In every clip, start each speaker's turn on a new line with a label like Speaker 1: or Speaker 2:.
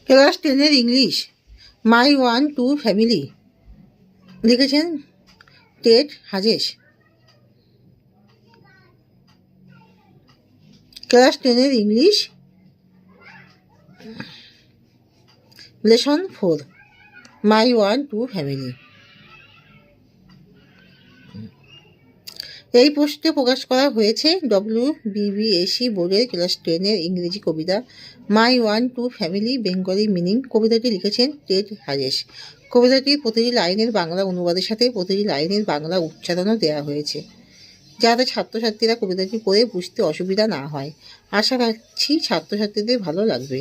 Speaker 1: Class 10-এর English মাই 1-2 family লিখেছেন Ted Hughes. Class 10-এর English lesson 4 মাই 1-2 family. এই পোস্টে প্রকাশ করা হয়েছে WBBSE বোর্ডের ক্লাস 10-এর ইংরেজি কবিতা মাই 1-2 ফ্যামিলি বেঙ্গলি মিনিং। কবিতাটি লিখেছেন টেড হাজেস। কবিতাটির প্রতিটি লাইনের বাংলা অনুবাদের সাথে প্রতিটি লাইনের বাংলা উচ্চারণও দেওয়া হয়েছে, যাতে ছাত্রছাত্রীরা কবিতাটি পড়ে বুঝতে অসুবিধা না হয়। আশা রাখছি ছাত্রছাত্রীদের ভালো লাগবে।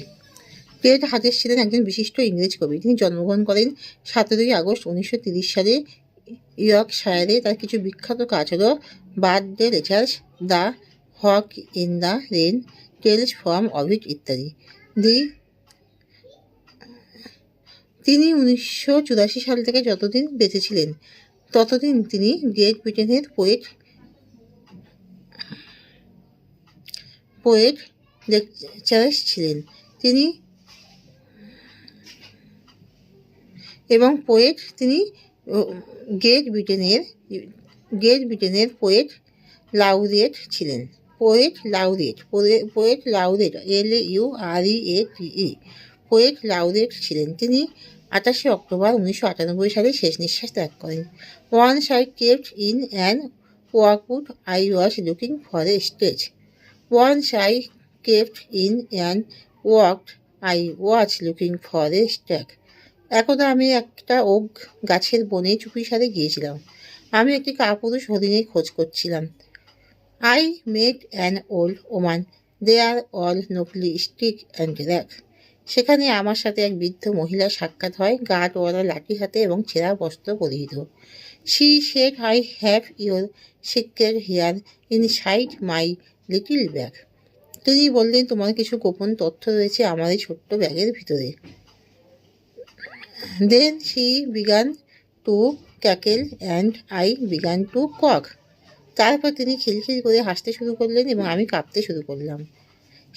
Speaker 1: টেড হাজেস ছিলেন একজন বিশিষ্ট ইংরেজ কবি। তিনি জন্মগ্রহণ করেন 17 আগস্ট 1930 সালে ইয়র্কশায়ারে। তার কিছু বিখ্যাত কাজ হলো birthday letters, the hawk in the rain, tales from Ovid ইত্যাদি। তিনি 1984 সাল থেকে যতদিন বেঁচে ছিলেন ততদিন তিনি গ্রেট ব্রিটেনের পোয়েট লেকচারার ছিলেন। তিনি গ্রেট ব্রিটেনের পোয়েট লাউরিয়েট ছিলেন। পোয়েট লাউরিয়েট LAUREATE পোয়েট লাউরিয়েট ছিলেন। তিনি 28 অক্টোবর 1998 সালে শেষ নিঃশ্বাস ত্যাগ করেন। Once I kept in an workwood I was looking for a stage. Once I kept in an workwood I was looking for a stag. একদা আমি একটা ওক গাছের বনে চুপিসারে গিয়েছিলাম। আমি একটি কাপুরুষ হরিণের খোঁজ করছিলাম। I met an old woman. They are all nobly stick and rag. সেখানে আমার সাথে এক বৃদ্ধ মহিলার সাক্ষাৎ হয়, গাঢ়ওয়ালা লাঠি হাতে এবং ছেঁড়া বস্ত্র পরিহিত। She said, I have your secret here inside my little bag. তিনি বললেন, তোমার কিছু গোপন তথ্য রয়েছে আমার এই ছোট্ট ব্যাগের ভিতরে। Then she began to cackle and I began to quack. তারপর তিনি খিলখিল করে হাসতে শুরু করলেন এবং আমি কাঁপতে শুরু করলাম।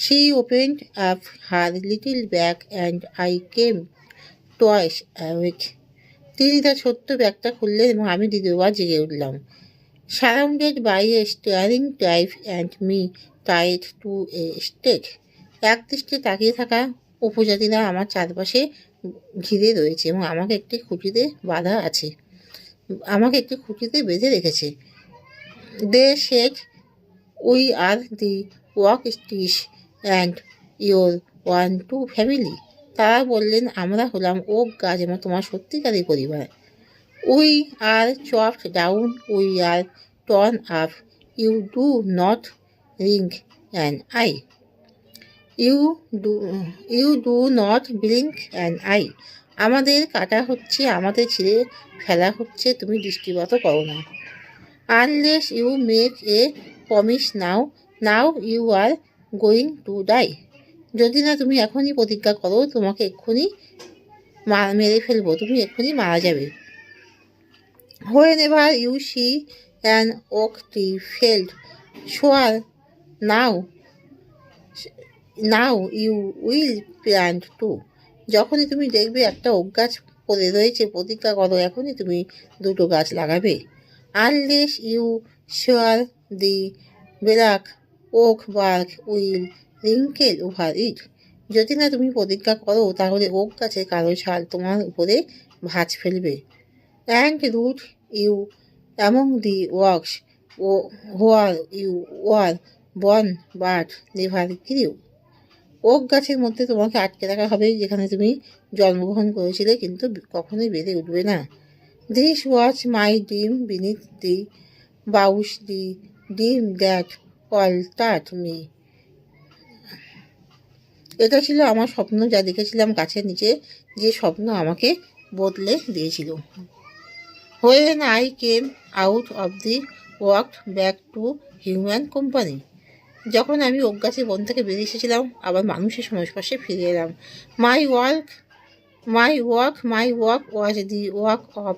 Speaker 1: She opened up her little bag and I came twice awake. তিনি তার ছোট্ট ব্যাগটা খুললেন এবং আমি দ্বিতীয়বার জেগে উঠলাম। Surrounded by a staring tribe and me tied to a stake. এক দৃষ্টিতে তাকিয়ে থাকা উপজাতিরা আমার চারপাশে ঘিরে রয়েছে এবং আমাকে একটি খুঁটিতে বেঁধে রেখেছে। They said, we are the Worksticks and your 1-2 family. তারা বললেন, আমরা হলাম ওক গাছ এবং তোমার সত্যিকারের পরিবার। We are chopped down, we are torn up, you do not blink an eye. You do not blink an eye. আমাদের কাটা হচ্ছে, আমাদের ছিঁড়ে ফেলা হচ্ছে, তুমি দৃষ্টিপাতও করো না। Unless you make a promise now you are going to die. যদি না তুমি এখনই প্রতিজ্ঞা করো, তোমাকে এক্ষুনি মেরে ফেলবো, তুমি এক্ষুনি মারা যাবে। Whenever you see an oak tree felled, swear now you will plant too. যখনই তুমি দেখবে একটা ওক গাছ পড়ে রয়েছে, প্রতিজ্ঞা করো এখনই তুমি 2টো গাছ লাগাবে। Unless you swear the black oak bark will wrinkle over it. যদি না তুমি প্রতিজ্ঞা করো তাহলে ওক গাছের কালো ছাল তোমার উপরে ভাঁজ ফেলবে। And root you among the oaks where you were born but never grew. Oak গাছের মধ্যে তোমাকে আটকে রাখা হবে যেখানে তুমি জন্মগ্রহণ করেছিলে কিন্তু কখনোই বেড়ে উঠবে না। This was my dream beneath the boughs, the dream that altered me. এটা ছিল আমার স্বপ্ন, যা দেখেছিলাম গাছের নিচে, যে স্বপ্ন আমাকে বদলে দিয়েছিল। When I came out of the walked back to human company. যখন আমি ওক গাছের বন থেকে বেরিয়ে এসেছিলাম, আবার মানুষের সংস্পর্শে ফিরে এলাম। My walk was the walk of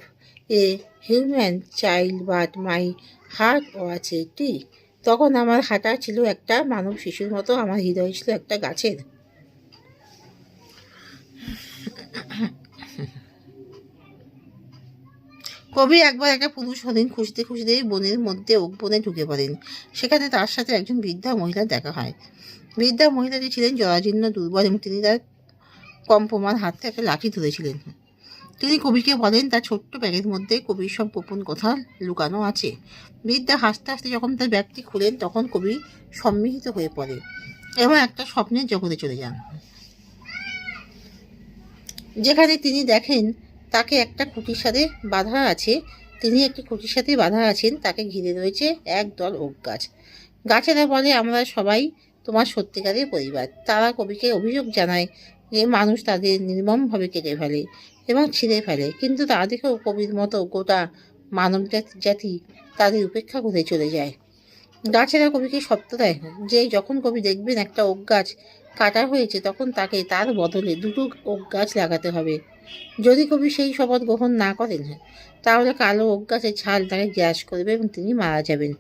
Speaker 1: a human child, but my heart was a tree. তখন আমার হাঁটা ছিল একটা মানব শিশুর মতো, আমার হৃদয় ছিল একটা গাছের। কবি একবার একটা পুরুষ হরিণ খুঁজতে খুঁজতে বনের মধ্যে বনে ঢুকে পড়েন। সেখানে তার সাথে একজন বৃদ্ধা মহিলার দেখা হয়। বৃদ্ধা মহিলাটি ছিলেন জরাজীর্ণ, দুর্বল এবং তিনি তার কম্পমান হাতে একটা লাঠি ধরেছিলেন। তিনি কবিকে বলেন তার ছোট্ট ব্যাগের মধ্যে কবির সব গোপন কথা লুকানো আছে। বৃদ্ধা হাসতে হাসতে যখন তার ব্যাগটি খুলেন তখন কবি সম্মিলিত হয়ে পড়ে এবং একটা স্বপ্নের জগতে চলে যান, যেখানে তিনি দেখেন তাকে একটা খুঁটির সাথে বাঁধা আছে। তিনি একটি খুঁটির সাথে বাঁধা আছেন, তাকে ঘিরে রয়েছে একদল ওক গাছ। গাছেরা বলে, আমরা সবাই তোমার সত্যিকারের পরিবার। তারা কবিকে অভিযোগ জানায় যে মানুষ তাদের নির্মমভাবে কেটে ফেলে এবং ছিঁড়ে ফেলে, কিন্তু তা দেখেও কবির মতো গোটা মানব জাতি তাদের উপেক্ষা করে চলে যায়। গাছেরা কবিকে সত্য দেয় যে যখন কবি দেখবেন একটা ওক গাছ কাটা হয়েছে তখন তাকে তার বদলে দুটো ওক গাছ লাগাতে হবে। যদি কবি সেই শপথ গ্রহণ না করেন তাহলে কালো ওক গাছের ছাল তাকে গ্রাস করবে এবং তিনি মারা যাবেন।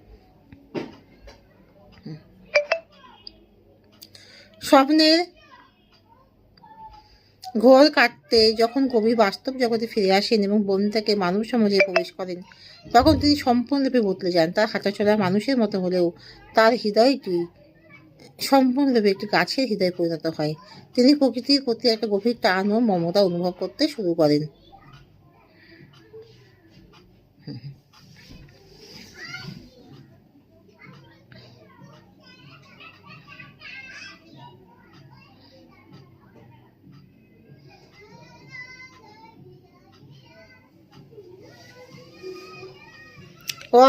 Speaker 1: স্বপ্নের ঘোর কাটতে যখন কবি বাস্তব জগতে ফিরে আসেন এবং বন থেকে মানব সমাজে প্রবেশ করেন তখন তিনি সম্পূর্ণরূপে বদলে যান। তার হাঁটাচলা মানুষের মতো হলেও তার হৃদয়টি সম্পূর্ণরূপে একটি গাছের হৃদয়ে পরিণত হয়। তিনি প্রকৃতির প্রতি একটা গভীর টান ও মমতা অনুভব করতে শুরু করেন।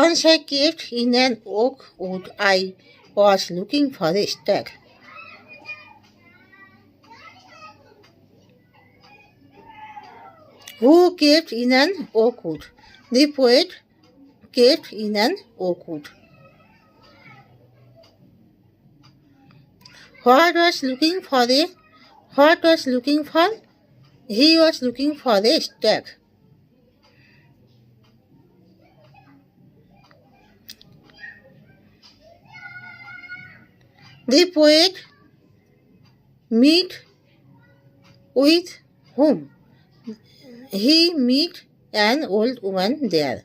Speaker 1: Once I kept in an oak wood, I was looking for a stag. Who kept in an oak wood? The poet kept in an oak wood. What was looking for? He was looking for a stag. The poet meet with whom? He meet an old woman there.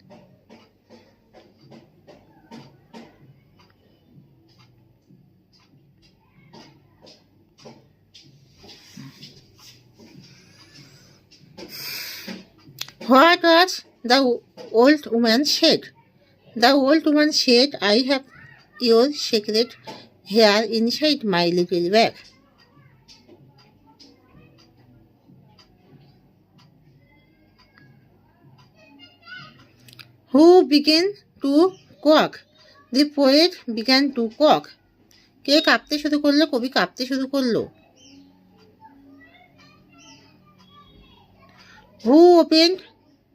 Speaker 1: What was the old woman said? The old woman said, I have your secret here inside my little bag. Who began to quack? The poet began to quack. কে কাঁপতে শুরু করলো? কবি কাঁপতে শুরু করলো। Who opened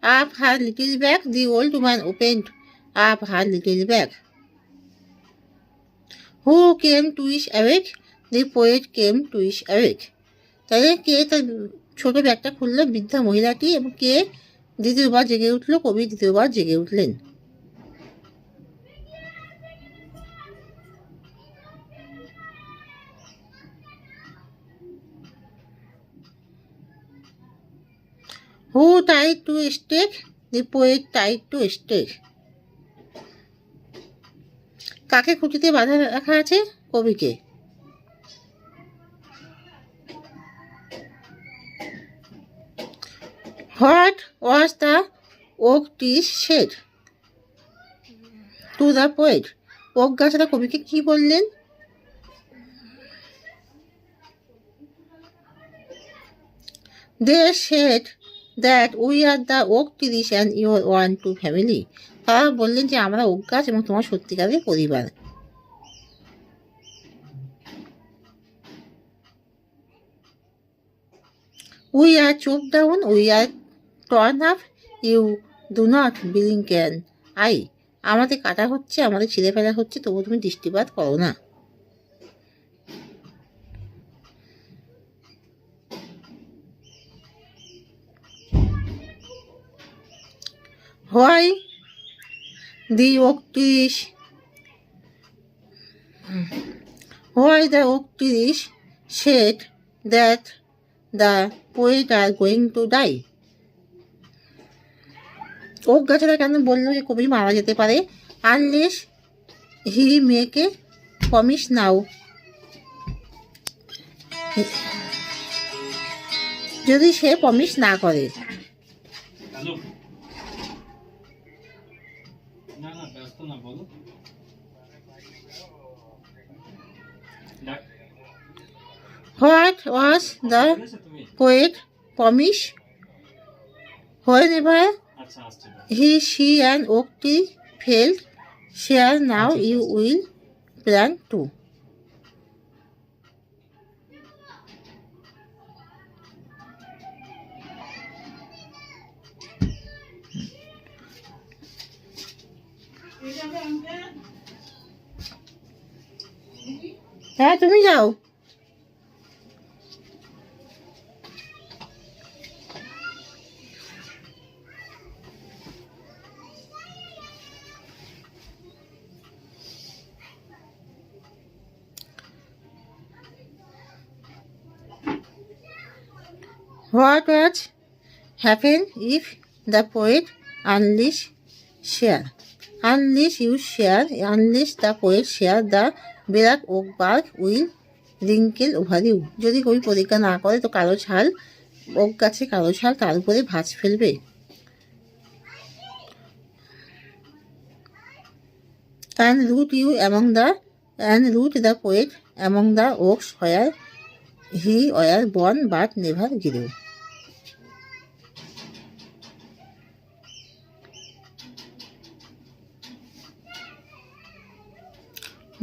Speaker 1: up her little bag? The old woman opened up her little bag. Who came to his awake? The poet came to his awake. তাহলে কে তার ছোট ব্যাগটা খুললো? বৃদ্ধা মহিলাটি। এবং কে দ্বিতীয়বার জেগে উঠলো? কবি দ্বিতীয়বার জেগে উঠলেন। Who tied to a stake? The poet tied to a stake. কাকে খুঁটিতে বাঁধা রাখা আছে? কবিকে। What was the oak tree said to the poet? Oak গাছরা কবিকে কি বললেন? They said that we are the oak trees and your one to family. তারা বললেন যে আমরা ওক গাছ এবং তোমার সত্যিকারের পরিবার। We are chopped down, we are torn up, you do not blink an eye. আমাদের কাটা হচ্ছে, আমাদের ছিঁড়ে ফেলা হচ্ছে, তবু তুমি দৃষ্টিপাত করো না। Why the oak trees said that the poet are going to die? অজ্ঞাতরা কেন বললো যে কবি মারা যেতে পারে? Unless he make a promise নাও, যদি সে প্রমিস না করে। What was the poet promise whenever he, she and oak tree failed? Share now you will plan to. হ্যাঁ তুমি যাও। What would happen if the poet unleash share? Unless you share, unless the poet share, the black oak bark will wrinkle over you. যদি কবি প্রতিজ্ঞা না করে তো কালো ছাল, ওক গাছে কালো ছাল তার উপরে ভাঁজ ফেলবে। And root you among the, and root the poet among the oaks where he were born but never grew.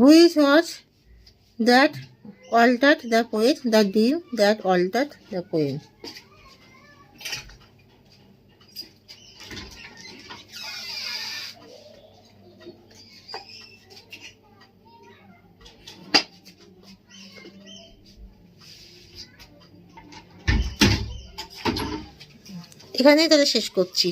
Speaker 1: Which was that altered the poet, the dream that altered the poem? এখানেই তাহলে শেষ করছি।